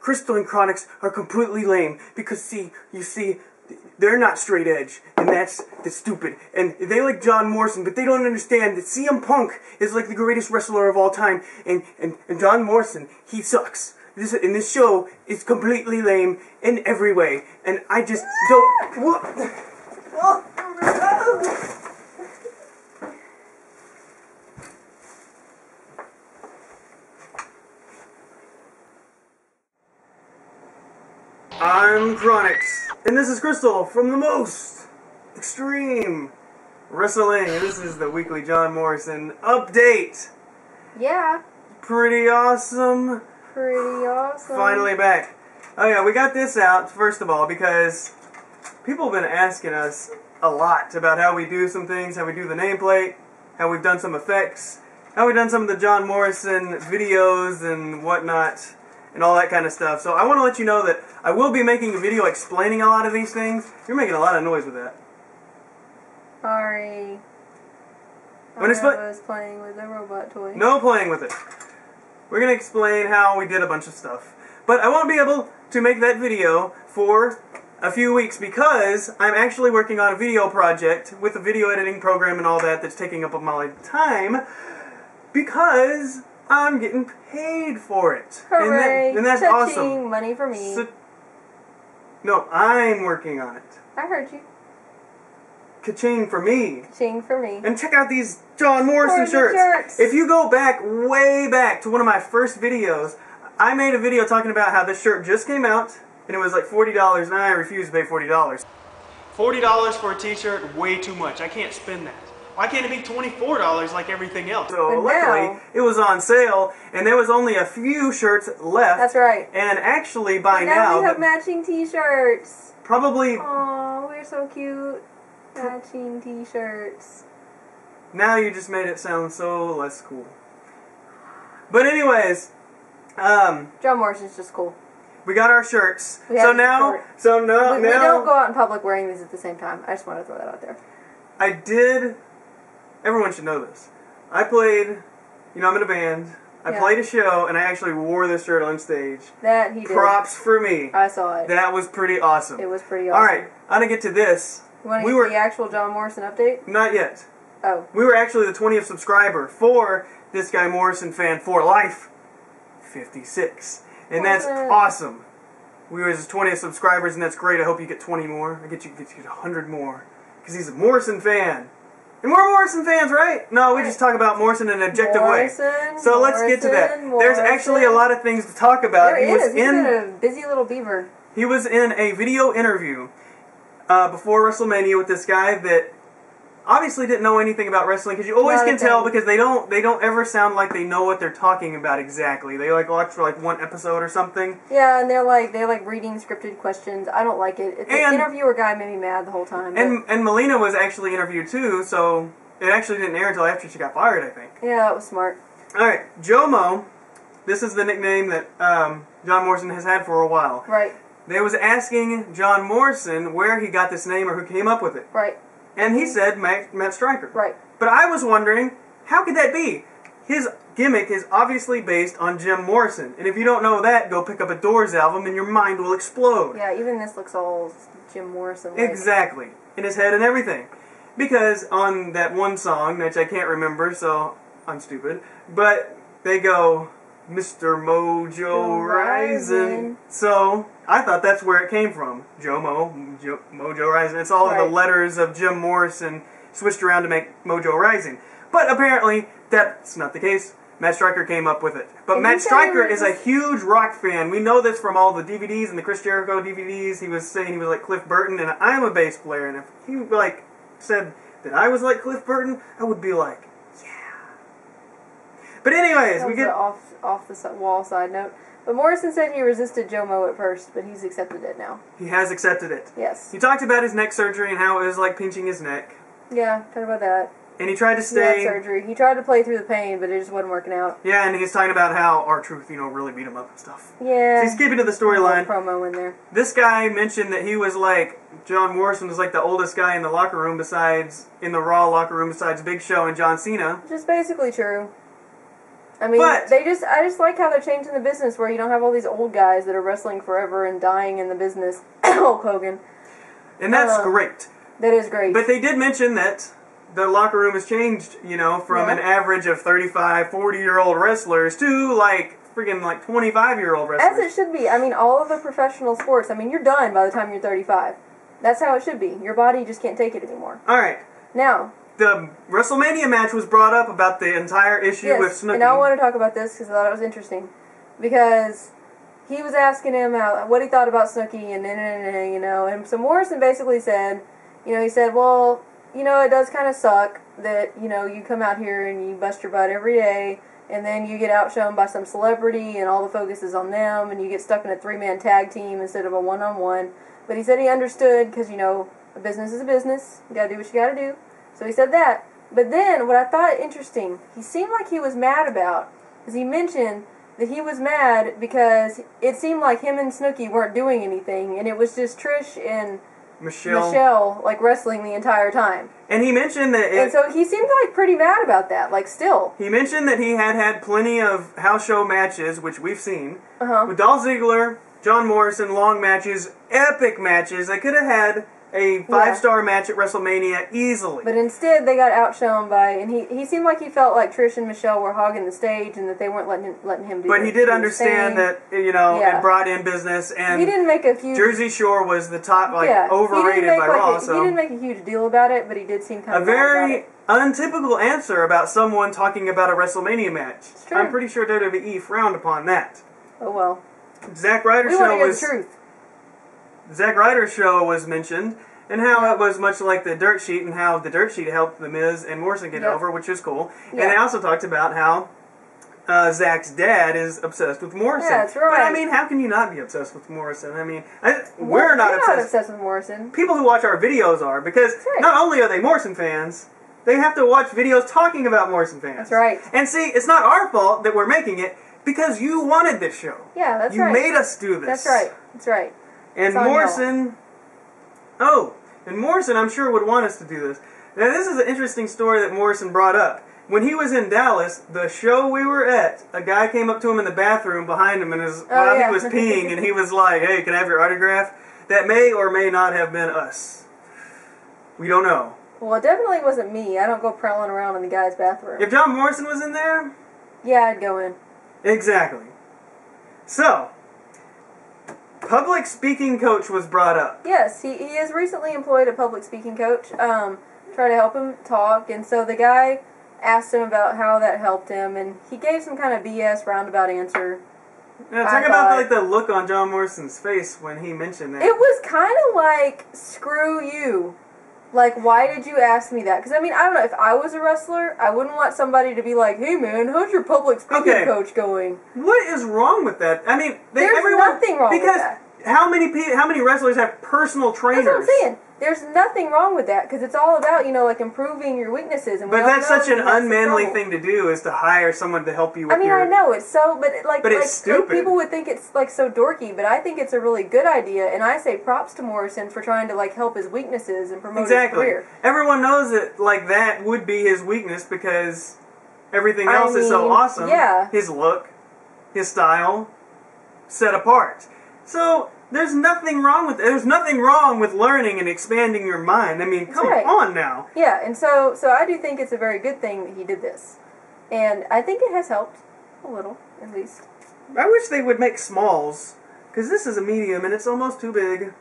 Crystal and Chronix are completely lame because you see, they're not straight edge, and that's stupid. And they like John Morrison, but they don't understand that CM Punk is like the greatest wrestler of all time, and John Morrison, he sucks. This show is completely lame in every way, and I just don't. I'm Chronix, and this is Crystal from the most extreme wrestling, and this is the weekly John Morrison update. Yeah. Pretty awesome. Pretty awesome. Finally back. Oh yeah, we got this out, first of all, because people have been asking us a lot about how we do some things, how we do the nameplate, how we've done some effects, how we've done some of the John Morrison videos and whatnot, and all that kind of stuff. So I want to let you know that I will be making a video explaining a lot of these things. You're making a lot of noise with that. Sorry. When I was playing with a robot toy. No playing with it. We're going to explain how we did a bunch of stuff. But I won't be able to make that video for a few weeks because I'm actually working on a video project with a video editing program and all that that's taking up my time because I'm getting paid for it. Hooray! And that's awesome. Money for me. So, no, I'm working on it. I heard you. Ka-ching for me. Ka-ching for me. And check out these John Morrison shirts. If you go back, way back to one of my first videos, I made a video talking about how this shirt just came out, and it was like $40, and I refuse to pay $40. $40 for a t-shirt, way too much. I can't spend that. Why can't it be $24 like everything else? So luckily, it was on sale, and there was only a few shirts left. That's right. And actually, by now we have matching t-shirts. Probably. Aww, we're so cute. Matching t-shirts. Now you just made it sound so less cool. But anyways, John Morrison's just cool. We got our shirts. We now we don't go out in public wearing these at the same time. I just want to throw that out there. I did. Everyone should know this. I played. I'm in a band. I played a show, and I actually wore this shirt on stage. That he did. Props for me. I saw it. That was pretty awesome. It was pretty awesome. All right, I'm gonna get to this. You want to get the actual John Morrison update? Not yet. Oh. We were actually the 20th subscriber for this guy Morrison fan for life. 56. And that's awesome. We were his 20th subscribers, and that's great. I hope you get 20 more. I get you 100 more. Because he's a Morrison fan. And we're Morrison fans, right? No, we just talk about Morrison in an objective way. So let's get to that. There's actually a lot of things to talk about. He's a busy little beaver. He was in a video interview before WrestleMania with this guy that obviously didn't know anything about wrestling, because you always can tell because they don't ever sound like they know what they're talking about exactly. They watch for one episode or something. Yeah, and they're reading scripted questions. I don't like it. The interviewer guy made me mad the whole time. And Melina was actually interviewed too, so it actually didn't air until after she got fired, I think. Yeah, that was smart. All right, Jomo. This is the nickname that John Morrison has had for a while. Right. They was asking John Morrison where he got this name or who came up with it. Right. And he said Matt Stryker. Right. But I was wondering, how could that be? His gimmick is obviously based on Jim Morrison. And if you don't know that, go pick up a Doors album and your mind will explode. Yeah, even this looks all Jim Morrison-like. Exactly. In his head and everything. Because on that one song, which I can't remember, so I'm stupid, but they go, Mr. Mojo Rising. So I thought that's where it came from. Mojo Rising. It's all of the letters of Jim Morrison switched around to make Mojo Rising. But apparently that's not the case. Matt Stryker came up with it. But Matt Stryker is a huge rock fan. We know this from all the DVDs and the Chris Jericho DVDs. He was saying he was like Cliff Burton, and I'm a bass player, and if he said that I was like Cliff Burton, I would be like, yeah. But anyways, we get off the wall side note. But Morrison said he resisted Jomo at first, but he's accepted it now. He has accepted it. Yes. He talked about his neck surgery and how it was like pinching his neck. Yeah, talked about that. And he tried to stay... surgery. He tried to play through the pain, but it just wasn't working out. Yeah, and he's talking about how R-Truth, really beat him up and stuff. Yeah. So he's keeping to the storyline. Promo in there. This guy mentioned that he was John Morrison was the oldest guy in the locker room in the Raw locker room besides Big Show and John Cena. Which is basically true. I mean, But- I just like how they're changing the business where you don't have all these old guys that are wrestling forever and dying in the business. Hulk Hogan. And that's great. That is great. But they did mention that the locker room has changed, from an average of 35, 40-year-old wrestlers to, like, freaking, like, 25-year-old wrestlers. As it should be. I mean, all of the professional sports, I mean, you're done by the time you're 35. That's how it should be. Your body just can't take it anymore. All right. Now, the WrestleMania match was brought up about the entire issue with Snooki. And I want to talk about this because I thought it was interesting. Because he was asking him what he thought about Snooki, and so Morrison basically said, he said, well, it does kind of suck that, you come out here and you bust your butt every day, and then you get outshone by some celebrity, and all the focus is on them, and you get stuck in a 3-man tag team instead of a 1-on-1. But he said he understood because, a business is a business. You gotta do what you gotta do. So he said that. But then, what I thought interesting, he seemed like he was mad about, is he mentioned that he was mad because it seemed like him and Snooki weren't doing anything, and it was just Trish and Michelle like wrestling the entire time. And he mentioned that... and so he seemed like pretty mad about that, like still. He mentioned that he had plenty of house show matches, which we've seen, Uh-huh. with Dolph Ziggler, John Morrison, long matches, epic matches. They could have had a 5-star match at WrestleMania easily. But instead, they got outshone by, and he seemed like he felt like Trish and Michelle were hogging the stage, and that they weren't letting him do. But he did understand that it brought in business, and he didn't make a huge. Jersey Shore was the top, overrated by Raw. He didn't make a huge deal about it, but he did seem kind of a very untypical answer about someone talking about a WrestleMania match. It's true. I'm pretty sure WWE frowned upon that. Oh well. Zack Ryder's we show want to hear was the truth. Zack Ryder's show was mentioned, and how it was much like the Dirt Sheet, and how the Dirt Sheet helped The Miz and Morrison get over, which is cool. And they also talked about how Zack's dad is obsessed with Morrison. Yeah, that's right. But I mean, how can you not be obsessed with Morrison? I mean, we're not obsessed with Morrison. People who watch our videos are, because not only are they Morrison fans, they have to watch videos talking about Morrison fans. That's right. And see, it's not our fault that we're making it, because you wanted this show. Yeah, that's you right. You made us do this. That's right. That's right. And Morrison... and Morrison, I'm sure, would want us to do this. Now, this is an interesting story that Morrison brought up. When he was in Dallas, the show we were at, a guy came up to him in the bathroom behind him and while he was peeing, and he was like, hey, can I have your autograph? That may or may not have been us. We don't know. Well, it definitely wasn't me. I don't go prowling around in the guy's bathroom. If John Morrison was in there? Yeah, I'd go in. Exactly. So, public speaking coach was brought up. Yes, he has recently employed a public speaking coach, try to help him talk, and so the guy asked him about how that helped him, and he gave some kind of BS roundabout answer. Yeah, talk about the look on John Morrison's face when he mentioned that. It was kind of like, screw you. Like, why did you ask me that? Because, I mean, I don't know, if I was a wrestler, I wouldn't want somebody to be like, hey man, how's your public speaking coach going? What is wrong with that? I mean, there's nothing wrong with that. Because how many wrestlers have personal trainers? That's what I'm saying. There's nothing wrong with that, because it's all about, like, improving your weaknesses. And but that's such an unmanly thing to do, is to hire someone to help you with I know, it's so, but it's stupid. People would think it's, so dorky, but I think it's a really good idea, and I say props to Morrison for trying to, help his weaknesses and promote his career. Everyone knows that, that would be his weakness, because everything else is so awesome. Yeah. His look, his style, set apart. So... There's nothing wrong with it. There's nothing wrong with learning and expanding your mind. I mean, come on now. Yeah, and so I do think it's a very good thing that he did this. And I think it has helped a little, at least. I wish they would make smalls, because this is a medium and it's almost too big.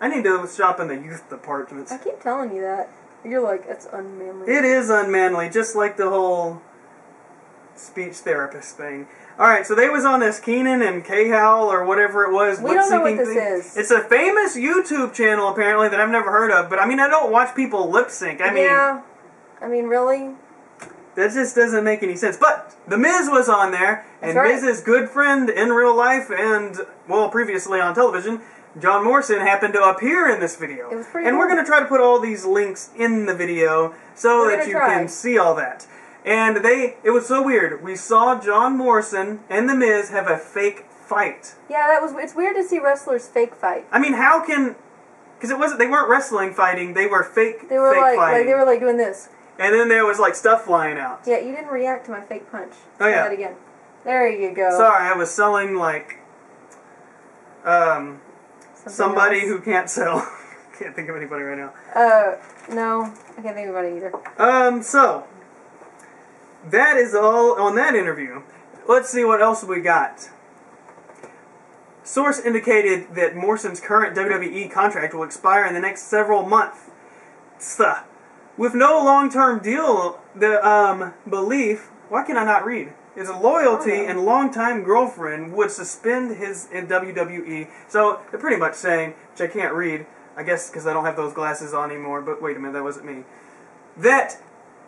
I need to shop in the youth department. I keep telling you that. You're like, it's unmanly. It is unmanly, just like the whole speech therapist thing. Alright, so they was on this Keenan and K-Howell or whatever it was. We don't know what this is. It's a famous YouTube channel, apparently, that I've never heard of. But, I mean, I don't watch people lip sync. I mean, really? That just doesn't make any sense. But The Miz was on there, and Miz's good friend in real life and, well, previously on television, John Morrison, happened to appear in this video. It was pretty cool. We're going to try to put all these links in the video so that you can see all that. And it was so weird. We saw John Morrison and The Miz have a fake fight. Yeah, it's weird to see wrestlers fake fight. I mean, how can... Because they weren't wrestling fighting, they were fake fighting. They were like doing this. and then there was like stuff flying out. Yeah, you didn't react to my fake punch. Oh yeah. Try that again. There you go. Sorry, I was selling like somebody else? who can't sell. Can't think of anybody right now. No, I can't think of anybody either. So that is all on that interview. Let's see what else we got. Source indicated that Morrison's current WWE contract will expire in the next several months. With no long-term deal, the belief, why can I not read? His loyalty and longtime girlfriend would suspend his in WWE. So they're pretty much saying, which I can't read, I guess because I don't have those glasses on anymore, but wait a minute, that wasn't me. That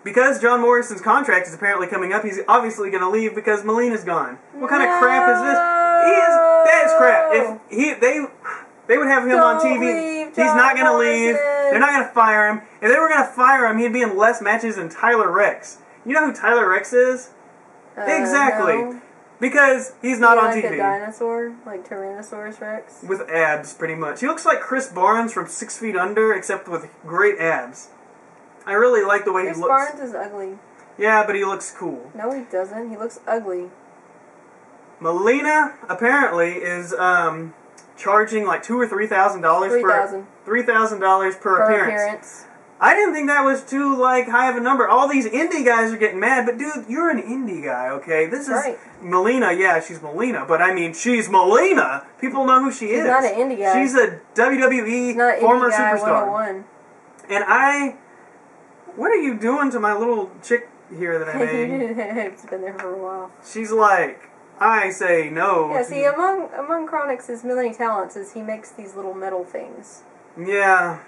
because John Morrison's contract is apparently coming up, he's obviously going to leave because Melina's gone. What kind of crap is this? That is crap. If they would have him on TV, he's not going to leave. They're not going to fire him. If they were going to fire him, he'd be in less matches than Tyler Rex. You know who Tyler Rex is? Exactly. No. Because he's not on like TV. A dinosaur? Like Tyrannosaurus Rex? With abs, pretty much. He looks like Chris Barnes from 6 Feet Under, except with great abs. I really like the way he looks. Chris Barnes is ugly. Yeah, but he looks cool. No, he doesn't. He looks ugly. Melina apparently is charging like $2,000 or $3,000 $3,000 per appearance. I didn't think that was too like high of a number. All these indie guys are getting mad, but dude, you're an indie guy, okay? This is right. Melina. Yeah, she's Melina, but I mean, she's Melina. People know who she is. She's not an indie guy. She's a WWE former superstar. 101. And what are you doing to my little chick here that I made? It's been there for a while. She's like, I say no. Yeah, see, among Chronix' many talents is he makes these little metal things. Yeah.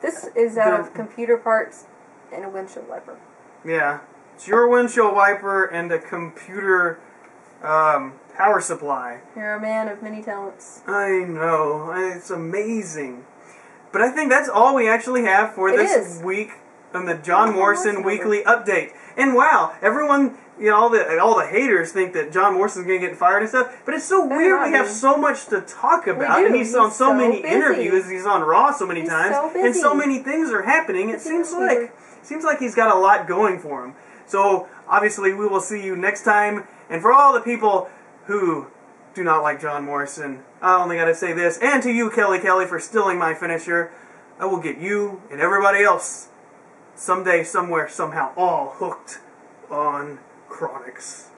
This is out of computer parts and a windshield wiper. Yeah. It's your windshield wiper and a computer power supply. You're a man of many talents. I know. It's amazing. But I think that's all we actually have for this week on the John Morrison Weekly Update. And wow, everyone, you know, all the haters think that John Morrison's going to get fired and stuff. But it's so weird we have so much to talk about. And he's on so many interviews. He's on Raw so many times. And so many things are happening. It seems like he's got a lot going for him. So obviously we will see you next time. And for all the people who do not like John Morrison, I only got to say this. And to you, Kelly, for stealing my finisher. I will get you and everybody else someday, somewhere, somehow, all hooked on Chronix.